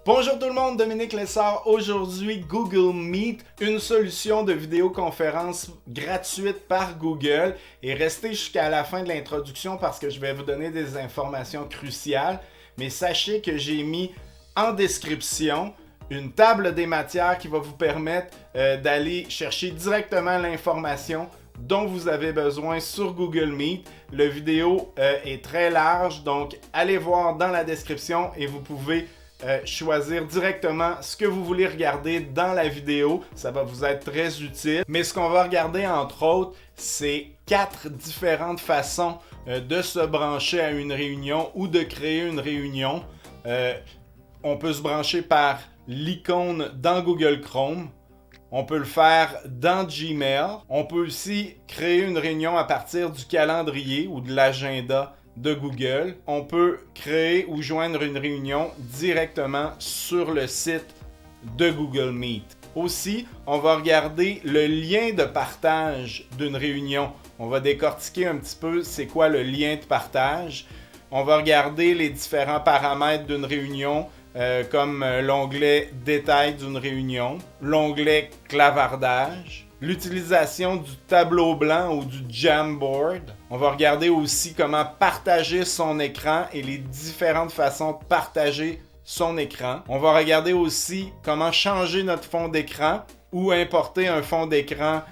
Bonjour tout le monde, Dominique Lessard. Aujourd'hui, Google Meet, une solution de vidéoconférence gratuite par Google. Et restez jusqu'à la fin de l'introduction parce que je vais vous donner des informations cruciales. Mais sachez que j'ai mis en description une table des matières qui va vous permettre d'aller chercher directement l'information dont vous avez besoin sur Google Meet. Le vidéo est très large, donc allez voir dans la description et vous pouvez choisir directement ce que vous voulez regarder dans la vidéo. Ça va vous être très utile. Mais ce qu'on va regarder entre autres, c'est 4 différentes façons de se brancher à une réunion ou de créer une réunion. On peut se brancher par l'icône dans Google Chrome. On peut le faire dans Gmail. On peut aussi créer une réunion à partir du calendrier ou de l'agenda de Google. On peut créer ou joindre une réunion directement sur le site de Google Meet. Aussi, on va regarder le lien de partage d'une réunion. On va décortiquer un petit peu c'est quoi le lien de partage. On va regarder les différents paramètres d'une réunion, comme l'onglet Détails d'une réunion, l'onglet Clavardage, l'utilisation du tableau blanc ou du Jamboard. On va regarder aussi comment partager son écran et les différentes façons de partager son écran. On va regarder aussi comment changer notre fond d'écran ou importer un fond d'écran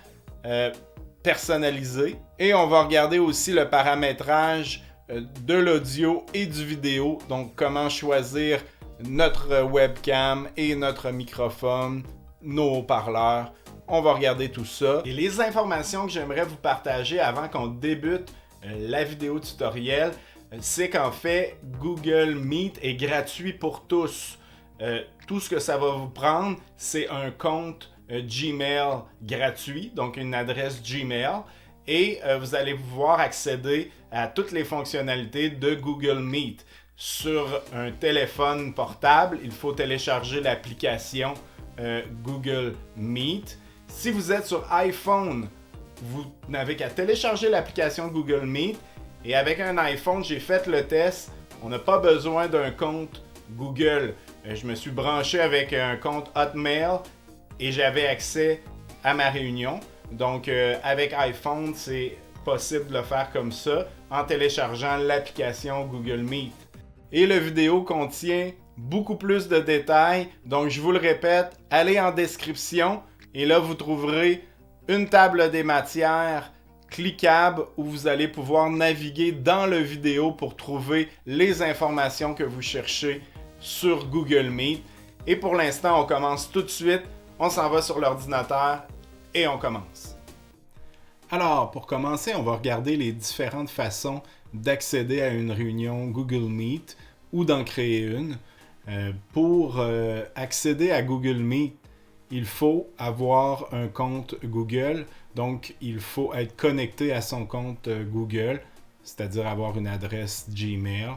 personnalisé. Et on va regarder aussi le paramétrage de l'audio et du vidéo. Donc comment choisir notre webcam et notre microphone, nos haut-parleurs. On va regarder tout ça. Et les informations que j'aimerais vous partager avant qu'on débute la vidéo tutoriel, c'est qu'en fait, Google Meet est gratuit pour tous. Tout ce que ça va vous prendre, c'est un compte Gmail gratuit, donc une adresse Gmail. Et vous allez pouvoir accéder à toutes les fonctionnalités de Google Meet. Sur un téléphone portable, il faut télécharger l'application Google Meet. Si vous êtes sur iPhone, vous n'avez qu'à télécharger l'application Google Meet. Et avec un iPhone, j'ai fait le test. On n'a pas besoin d'un compte Google. Je me suis branché avec un compte Hotmail et j'avais accès à ma réunion. Donc, avec iPhone, c'est possible de le faire comme ça en téléchargeant l'application Google Meet. Et la vidéo contient beaucoup plus de détails. Donc, je vous le répète, allez en description. Et là, vous trouverez une table des matières cliquable où vous allez pouvoir naviguer dans la vidéo pour trouver les informations que vous cherchez sur Google Meet. Et pour l'instant, on commence tout de suite. On s'en va sur l'ordinateur et on commence. Alors, pour commencer, on va regarder les différentes façons d'accéder à une réunion Google Meet ou d'en créer une. Pour accéder à Google Meet, il faut avoir un compte Google, donc il faut être connecté à son compte Google, c'est-à-dire avoir une adresse Gmail.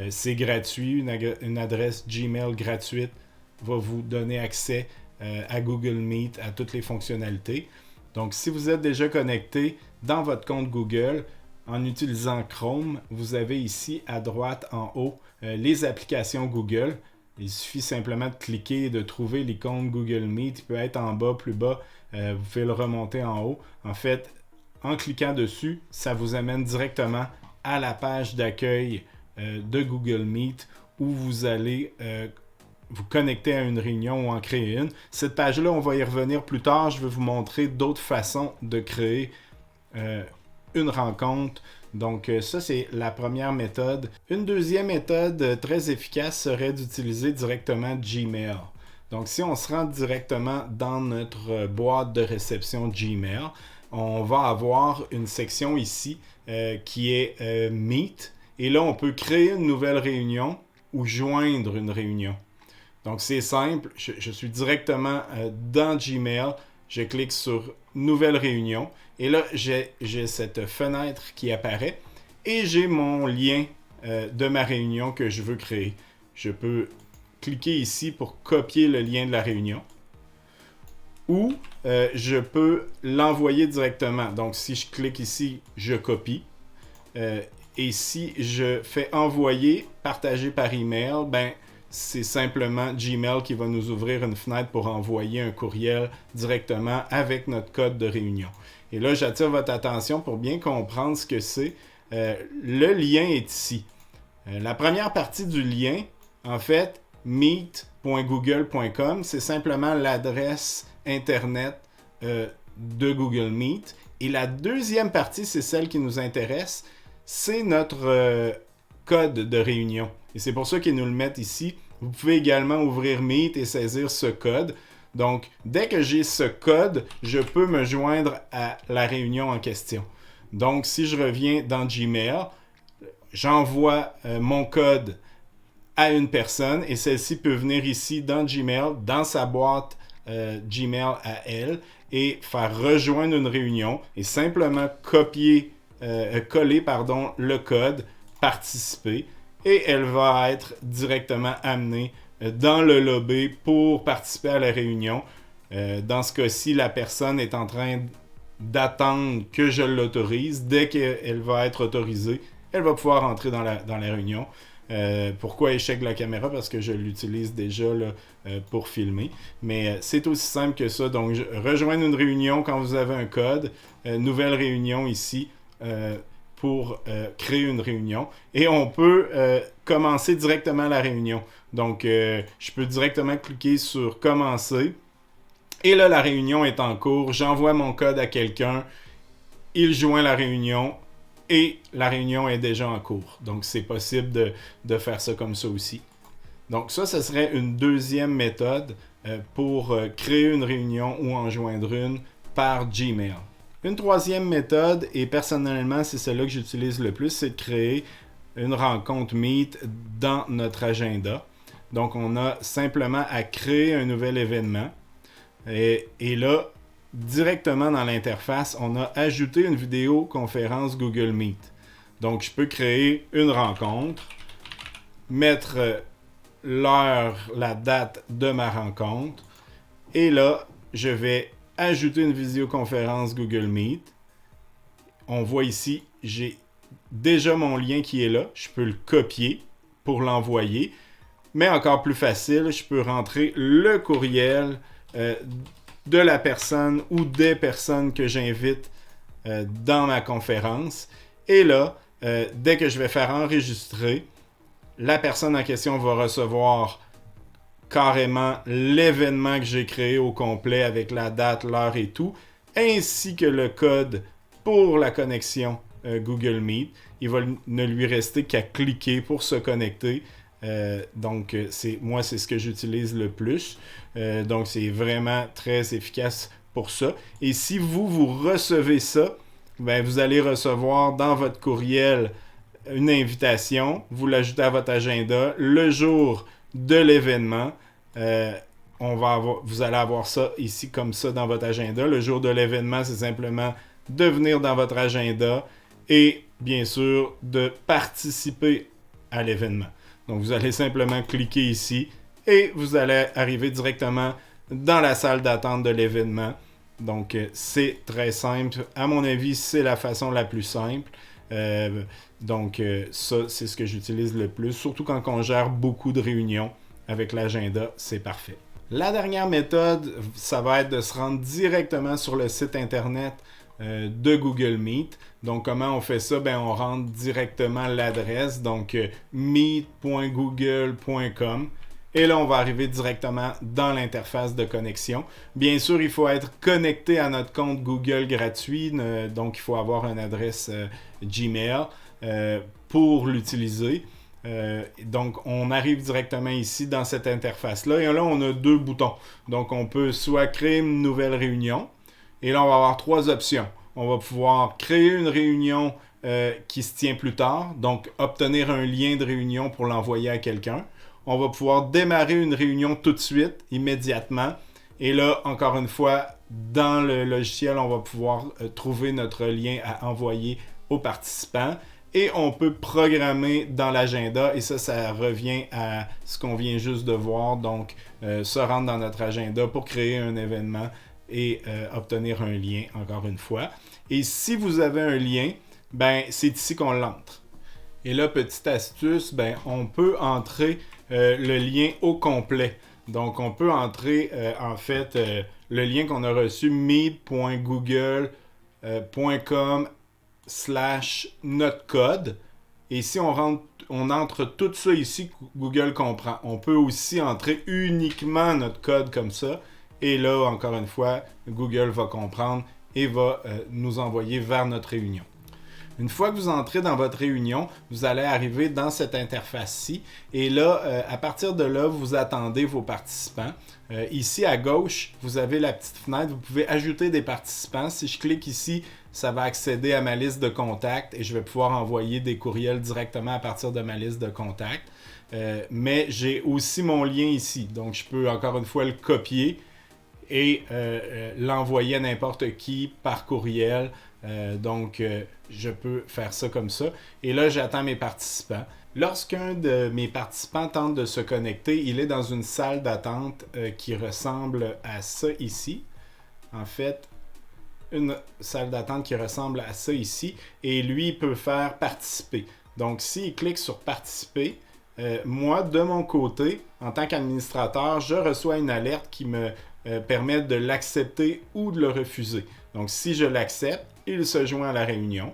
C'est gratuit, une adresse Gmail gratuite va vous donner accès à Google Meet, à toutes les fonctionnalités. Donc si vous êtes déjà connecté dans votre compte Google, en utilisant Chrome, vous avez ici à droite en haut les applications Google. Il suffit simplement de cliquer et de trouver l'icône Google Meet. Il peut être en bas, plus bas. Vous pouvez le remonter en haut. En fait, en cliquant dessus, ça vous amène directement à la page d'accueil de Google Meet où vous allez vous connecter à une réunion ou en créer une. Cette page-là, on va y revenir plus tard. Je vais vous montrer d'autres façons de créer une rencontre. Donc ça, c'est la première méthode. Une deuxième méthode très efficace serait d'utiliser directement Gmail. Donc si on se rend directement dans notre boîte de réception Gmail, on va avoir une section ici qui est Meet. Et là, on peut créer une nouvelle réunion ou joindre une réunion. Donc c'est simple, je suis directement dans Gmail. Je clique sur Nouvelle réunion et là, j'ai cette fenêtre qui apparaît et j'ai mon lien de ma réunion que je veux créer. Je peux cliquer ici pour copier le lien de la réunion ou je peux l'envoyer directement. Donc, si je clique ici, je copie. Et si je fais envoyer, partager par email, ben, c'est simplement Gmail qui va nous ouvrir une fenêtre pour envoyer un courriel directement avec notre code de réunion. Et là, j'attire votre attention pour bien comprendre ce que c'est. Le lien est ici. La première partie du lien, en fait, meet.google.com, c'est simplement l'adresse Internet de Google Meet. Et la deuxième partie, c'est celle qui nous intéresse, c'est notre code de réunion. Et c'est pour ça qu'ils nous le mettent ici. Vous pouvez également ouvrir Meet et saisir ce code. Donc, dès que j'ai ce code, je peux me joindre à la réunion en question. Donc, si je reviens dans Gmail, j'envoie mon code à une personne et celle-ci peut venir ici dans Gmail, dans sa boîte Gmail à elle et faire rejoindre une réunion et simplement coller le code, participer et elle va être directement amenée dans le lobby pour participer à la réunion. Dans ce cas-ci, la personne est en train d'attendre que je l'autorise. Dès qu'elle va être autorisée, elle va pouvoir entrer dans la réunion. Pourquoi échec de la caméra? Parce que je l'utilise déjà là, pour filmer. Mais c'est aussi simple que ça. Donc, rejoindre une réunion quand vous avez un code. Nouvelle réunion ici pour créer une réunion. Et on peut commencer directement la réunion. Donc, je peux directement cliquer sur « Commencer ». Et là, la réunion est en cours. J'envoie mon code à quelqu'un. Il joint la réunion. Et la réunion est déjà en cours. Donc, c'est possible de faire ça comme ça aussi. Donc, ça, ce serait une deuxième méthode pour créer une réunion ou en joindre une par Gmail. Une troisième méthode, et personnellement, c'est celle-là que j'utilise le plus, c'est de créer une rencontre Meet dans notre agenda. Donc, on a simplement à créer un nouvel événement. Et là, directement dans l'interface, on a ajouté une vidéoconférence Google Meet. Donc, je peux créer une rencontre, mettre l'heure, la date de ma rencontre, et là, je vais ajouter une vidéoconférence Google Meet. On voit ici, j'ai déjà mon lien qui est là. Je peux le copier pour l'envoyer. Mais encore plus facile, je peux rentrer le courriel de la personne ou des personnes que j'invite dans ma conférence. Et là, dès que je vais faire enregistrer, la personne en question va recevoir carrément l'événement que j'ai créé au complet avec la date, l'heure et tout, ainsi que le code pour la connexion Google Meet. Il va ne lui rester qu'à cliquer pour se connecter. Donc, moi, c'est ce que j'utilise le plus. Donc, c'est vraiment très efficace pour ça. Et si vous recevez ça, ben, vous allez recevoir dans votre courriel une invitation. Vous l'ajoutez à votre agenda. Le jour de l'événement, vous allez avoir ça ici comme ça dans votre agenda. Le jour de l'événement, c'est simplement de venir dans votre agenda et bien sûr de participer à l'événement. Donc, vous allez simplement cliquer ici et vous allez arriver directement dans la salle d'attente de l'événement. Donc, c'est très simple. À mon avis, c'est la façon la plus simple. Ça, c'est ce que j'utilise le plus. Surtout quand on gère beaucoup de réunions avec l'agenda, c'est parfait. La dernière méthode, ça va être de se rendre directement sur le site internet de Google Meet. Donc, comment on fait ça? Ben, on rentre directement l'adresse, donc meet.google.com. Et là, on va arriver directement dans l'interface de connexion. Bien sûr, il faut être connecté à notre compte Google gratuit, donc il faut avoir une adresse Gmail pour l'utiliser. Donc, on arrive directement ici dans cette interface-là. Et là, on a deux boutons. Donc, on peut soit créer une nouvelle réunion. Et là, on va avoir trois options. On va pouvoir créer une réunion qui se tient plus tard. Donc, obtenir un lien de réunion pour l'envoyer à quelqu'un. On va pouvoir démarrer une réunion tout de suite, immédiatement. Et là, encore une fois, dans le logiciel, on va pouvoir trouver notre lien à envoyer aux participants. Et on peut programmer dans l'agenda. Et ça revient à ce qu'on vient juste de voir. Donc, se rendre dans notre agenda pour créer un événement et obtenir un lien, encore une fois. Et si vous avez un lien, ben, c'est ici qu'on l'entre. Et là, petite astuce, on peut entrer le lien au complet. Donc, on peut entrer le lien qu'on a reçu, me.google.com/notre code. Et si on entre tout ça ici, Google comprend. On peut aussi entrer uniquement notre code comme ça. Et là, encore une fois, Google va comprendre et va nous envoyer vers notre réunion. Une fois que vous entrez dans votre réunion, vous allez arriver dans cette interface-ci. Et là, à partir de là, vous attendez vos participants. Ici, à gauche, vous avez la petite fenêtre. Vous pouvez ajouter des participants. Si je clique ici, ça va accéder à ma liste de contacts et je vais pouvoir envoyer des courriels directement à partir de ma liste de contacts. Mais j'ai aussi mon lien ici. Donc, je peux encore une fois le copier et l'envoyer à n'importe qui par courriel. Je peux faire ça comme ça. Et là, j'attends mes participants. Lorsqu'un de mes participants tente de se connecter, il est dans une salle d'attente qui ressemble à ça ici. En fait, une salle d'attente qui ressemble à ça ici. Et lui, il peut faire participer. Donc, s'il clique sur participer, moi, de mon côté, en tant qu'administrateur, je reçois une alerte qui me permet de l'accepter ou de le refuser. Donc, si je l'accepte, il se joint à la réunion.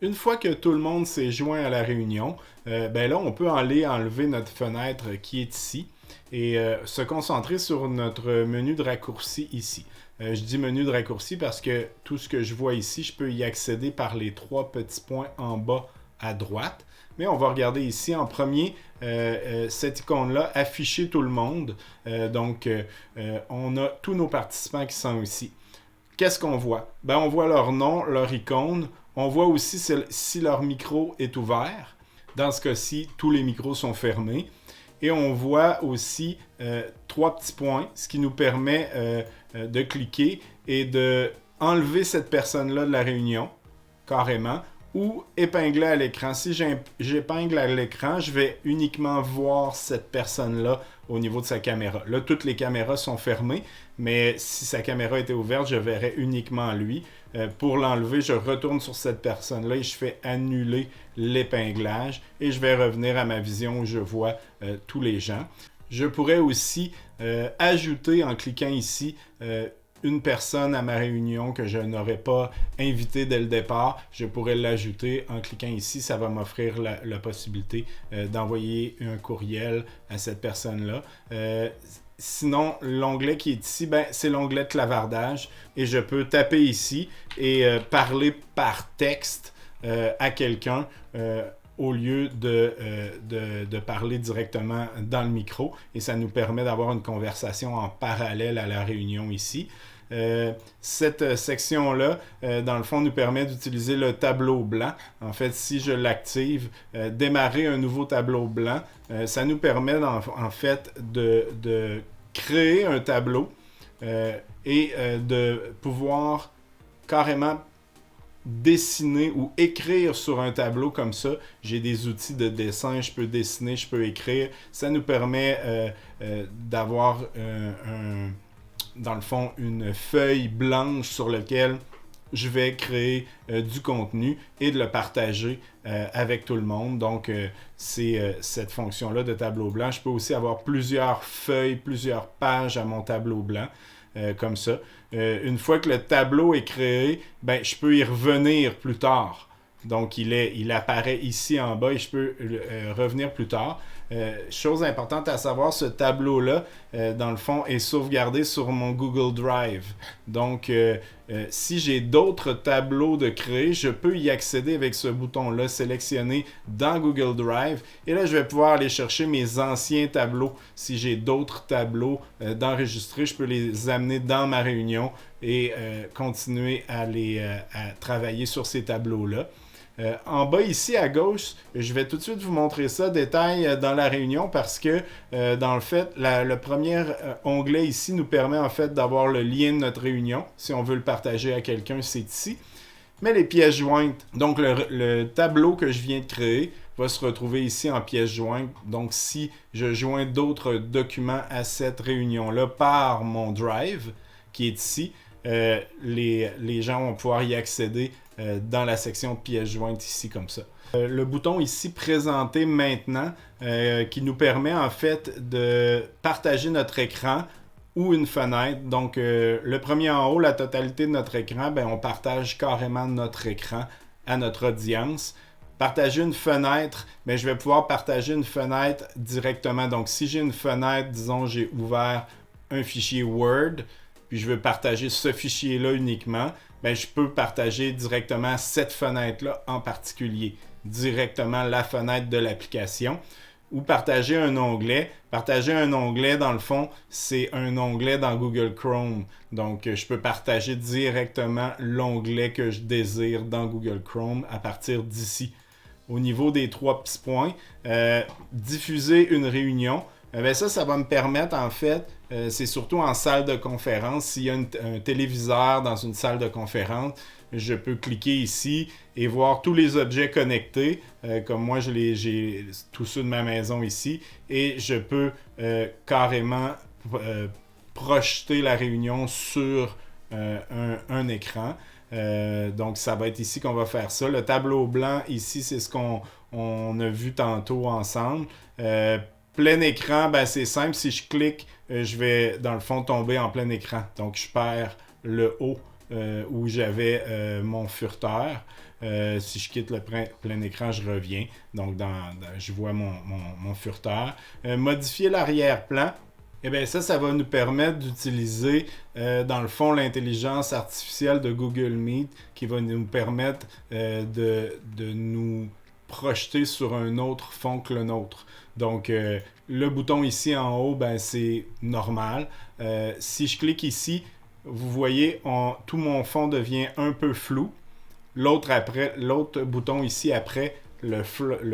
Une fois que tout le monde s'est joint à la réunion, là, on peut aller enlever notre fenêtre qui est ici et se concentrer sur notre menu de raccourci ici. Je dis menu de raccourci parce que tout ce que je vois ici, je peux y accéder par les 3 petits points en bas à droite. Mais on va regarder ici en premier cette icône-là, afficher tout le monde. On a tous nos participants qui sont ici. Qu'est-ce qu'on voit? On voit leur nom, leur icône. On voit aussi si leur micro est ouvert. Dans ce cas-ci, tous les micros sont fermés. Et on voit aussi 3 petits points, ce qui nous permet de cliquer et de enlever cette personne-là de la réunion, carrément, ou épingler à l'écran. Si j'épingle à l'écran, je vais uniquement voir cette personne-là au niveau de sa caméra. Là, toutes les caméras sont fermées, mais si sa caméra était ouverte, je verrais uniquement lui. Pour l'enlever, je retourne sur cette personne-là et je fais annuler l'épinglage et je vais revenir à ma vision où je vois tous les gens. Je pourrais aussi ajouter en cliquant ici une personne à ma réunion que je n'aurais pas invitée dès le départ. Je pourrais l'ajouter en cliquant ici. Ça va m'offrir la possibilité d'envoyer un courriel à cette personne-là. Sinon, l'onglet qui est ici, c'est l'onglet clavardage. Et je peux taper ici et parler par texte à quelqu'un au lieu de parler directement dans le micro. Et ça nous permet d'avoir une conversation en parallèle à la réunion ici. Cette section-là, dans le fond, nous permet d'utiliser le tableau blanc. En fait, si je l'active, démarrer un nouveau tableau blanc, ça nous permet en fait de créer un tableau et de pouvoir carrément dessiner ou écrire sur un tableau comme ça. J'ai des outils de dessin, je peux dessiner, je peux écrire. Ça nous permet d'avoir dans le fond, une feuille blanche sur laquelle je vais créer du contenu et de le partager avec tout le monde. Donc, c'est cette fonction-là de tableau blanc. Je peux aussi avoir plusieurs feuilles, plusieurs pages à mon tableau blanc, comme ça. Une fois que le tableau est créé, je peux y revenir plus tard. Donc, il apparaît ici en bas et je peux revenir plus tard. Chose importante à savoir, ce tableau-là, dans le fond, est sauvegardé sur mon Google Drive. Donc, si j'ai d'autres tableaux de créer, je peux y accéder avec ce bouton-là, sélectionner dans Google Drive. Et là, je vais pouvoir aller chercher mes anciens tableaux. Si j'ai d'autres tableaux d'enregistrer, je peux les amener dans ma réunion et continuer à travailler sur ces tableaux-là. En bas ici à gauche, je vais tout de suite vous montrer ça, détail dans la réunion, parce que dans le fait, le premier onglet ici nous permet en fait d'avoir le lien de notre réunion. Si on veut le partager à quelqu'un, c'est ici. Mais les pièces jointes, donc le tableau que je viens de créer va se retrouver ici en pièces jointes. Donc si je joins d'autres documents à cette réunion-là par mon Drive, qui est ici, les gens vont pouvoir y accéder dans la section pièces jointes ici comme ça. Le bouton ici présenter maintenant qui nous permet en fait de partager notre écran ou une fenêtre. Donc le premier en haut, la totalité de notre écran, ben, on partage carrément notre écran à notre audience. Partager une fenêtre, ben, je vais pouvoir partager une fenêtre directement. Donc si j'ai une fenêtre, disons j'ai ouvert un fichier Word, puis je veux partager ce fichier-là uniquement, ben, je peux partager directement cette fenêtre-là en particulier, directement la fenêtre de l'application. Ou partager un onglet. Partager un onglet, dans le fond, c'est un onglet dans Google Chrome. Donc, je peux partager directement l'onglet que je désire dans Google Chrome à partir d'ici. Au niveau des 3 petits points, diffuser une réunion. Ben ça va me permettre, en fait, c'est surtout en salle de conférence. S'il y a un téléviseur dans une salle de conférence, je peux cliquer ici et voir tous les objets connectés. Comme moi, j'ai tous ceux de ma maison ici. Et je peux carrément projeter la réunion sur un écran. Donc, ça va être ici qu'on va faire ça. Le tableau blanc, ici, c'est ce qu'on a vu tantôt ensemble. Plein écran, ben, c'est simple. Si je clique, je vais, dans le fond, tomber en plein écran. Donc, je perds le haut où j'avais mon furteur. Si je quitte le plein écran, je reviens. Donc, je vois mon furteur. Modifier l'arrière-plan. Eh bien, ça va nous permettre d'utiliser, dans le fond, l'intelligence artificielle de Google Meet qui va nous permettre de nous projeter sur un autre fond que le nôtre. Donc, le bouton ici en haut, ben, c'est normal. Si je clique ici, vous voyez, tout mon fond devient un peu flou. L'autre bouton ici après, le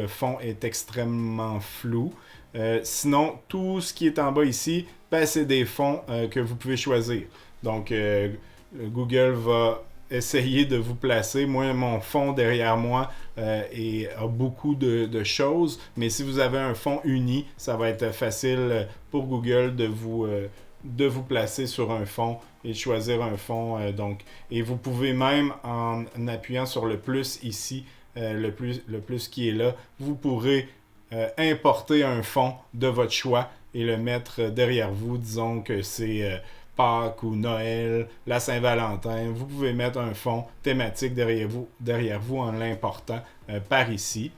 fond est extrêmement flou. Sinon, tout ce qui est en bas ici, ben, c'est des fonds que vous pouvez choisir. Donc, Google va essayer de vous placer. Moi, mon fond derrière moi a beaucoup de choses, mais si vous avez un fond uni, ça va être facile pour Google de vous placer sur un fond et choisir un fond. Et vous pouvez même, en appuyant sur le plus ici, le plus qui est là, vous pourrez importer un fond de votre choix et le mettre derrière vous. Disons que c'est Pâques ou Noël, la Saint-Valentin. Vous pouvez mettre un fond thématique derrière vous en l'important par ici.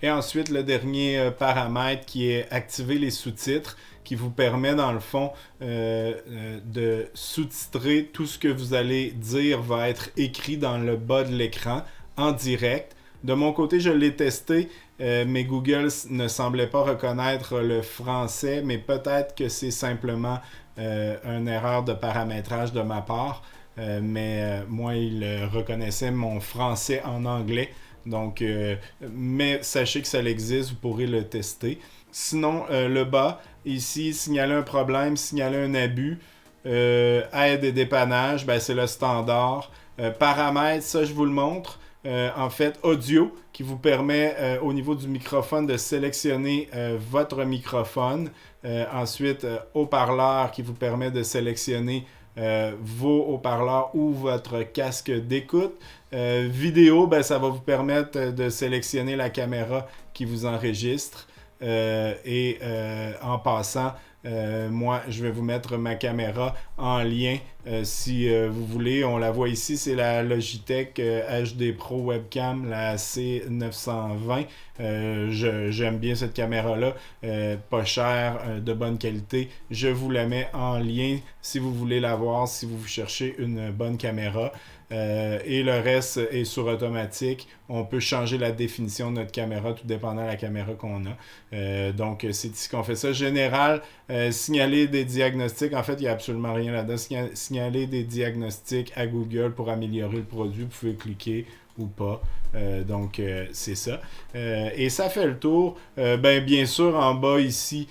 Et ensuite, le dernier paramètre qui est activer les sous-titres, qui vous permet dans le fond de sous-titrer tout ce que vous allez dire va être écrit dans le bas de l'écran en direct. De mon côté, je l'ai testé, mais Google ne semblait pas reconnaître le français, mais peut-être que c'est simplement une erreur de paramétrage de ma part. Mais moi, il reconnaissait mon français en anglais. Donc, mais sachez que ça existe, vous pourrez le tester. Sinon, le bas, ici, signaler un problème, signaler un abus, aide et dépannage, ben, c'est le standard. Paramètres, ça je vous le montre. En fait, audio, qui vous permet au niveau du microphone de sélectionner votre microphone. Ensuite, haut-parleur, qui vous permet de sélectionner vos haut-parleurs ou votre casque d'écoute. Vidéo, ben, ça va vous permettre de sélectionner la caméra qui vous enregistre. En passant, moi, je vais vous mettre ma caméra en lien si vous voulez. On la voit ici, c'est la Logitech HD Pro Webcam, la C920. J'aime bien cette caméra-là, pas chère, de bonne qualité. Je vous la mets en lien si vous voulez la voir, si vous cherchez une bonne caméra. Et le reste est sur automatique. On peut changer la définition de notre caméra, tout dépendant de la caméra qu'on a. Donc, c'est ici qu'on fait ça. Général, signaler des diagnostics. En fait, il n'y a absolument rien là-dedans. Signaler des diagnostics à Google pour améliorer le produit. Vous pouvez cliquer ou pas. Donc, c'est ça. Et ça fait le tour. Bien sûr, en bas ici,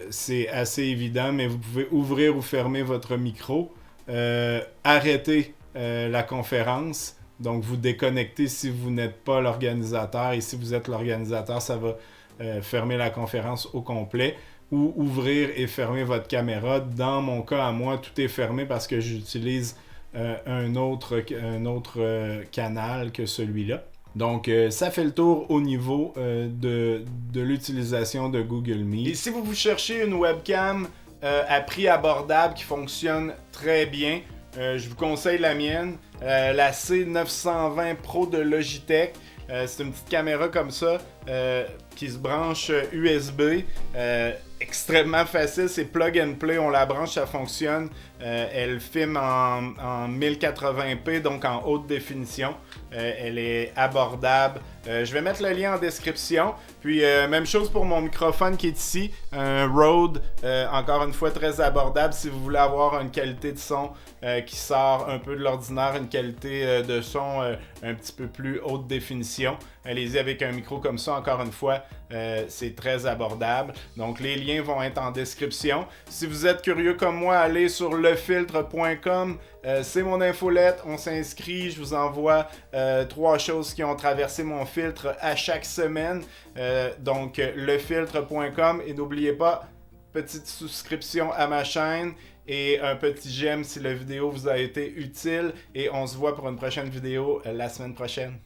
c'est assez évident, mais vous pouvez ouvrir ou fermer votre micro. Arrêter la conférence. Donc, vous déconnectez si vous n'êtes pas l'organisateur. Et si vous êtes l'organisateur, ça va fermer la conférence au complet. Ou ouvrir et fermer votre caméra. Dans mon cas, à moi, tout est fermé parce que j'utilise un autre canal que celui-là. Donc, ça fait le tour au niveau de l'utilisation de Google Meet. Et si vous cherchez une webcam à prix abordable qui fonctionne très bien, je vous conseille la mienne, la C920 Pro de Logitech. C'est une petite caméra comme ça qui se branche USB. Extrêmement facile, c'est plug and play, on la branche, ça fonctionne. Elle filme en 1080p, donc en haute définition. Elle est abordable. Je vais mettre le lien en description. Puis même chose pour mon microphone qui est ici, un Rode, encore une fois très abordable si vous voulez avoir une qualité de son qui sort un peu de l'ordinaire, une qualité de son un petit peu plus haute définition. Allez-y avec un micro comme ça, encore une fois, c'est très abordable. Donc les liens vont être en description. Si vous êtes curieux comme moi, allez sur lefiltre.com. C'est mon infolette, on s'inscrit, je vous envoie 3 choses qui ont traversé mon filtre à chaque semaine. Donc lefiltre.com et n'oubliez pas, petite souscription à ma chaîne et un petit j'aime si la vidéo vous a été utile et on se voit pour une prochaine vidéo la semaine prochaine.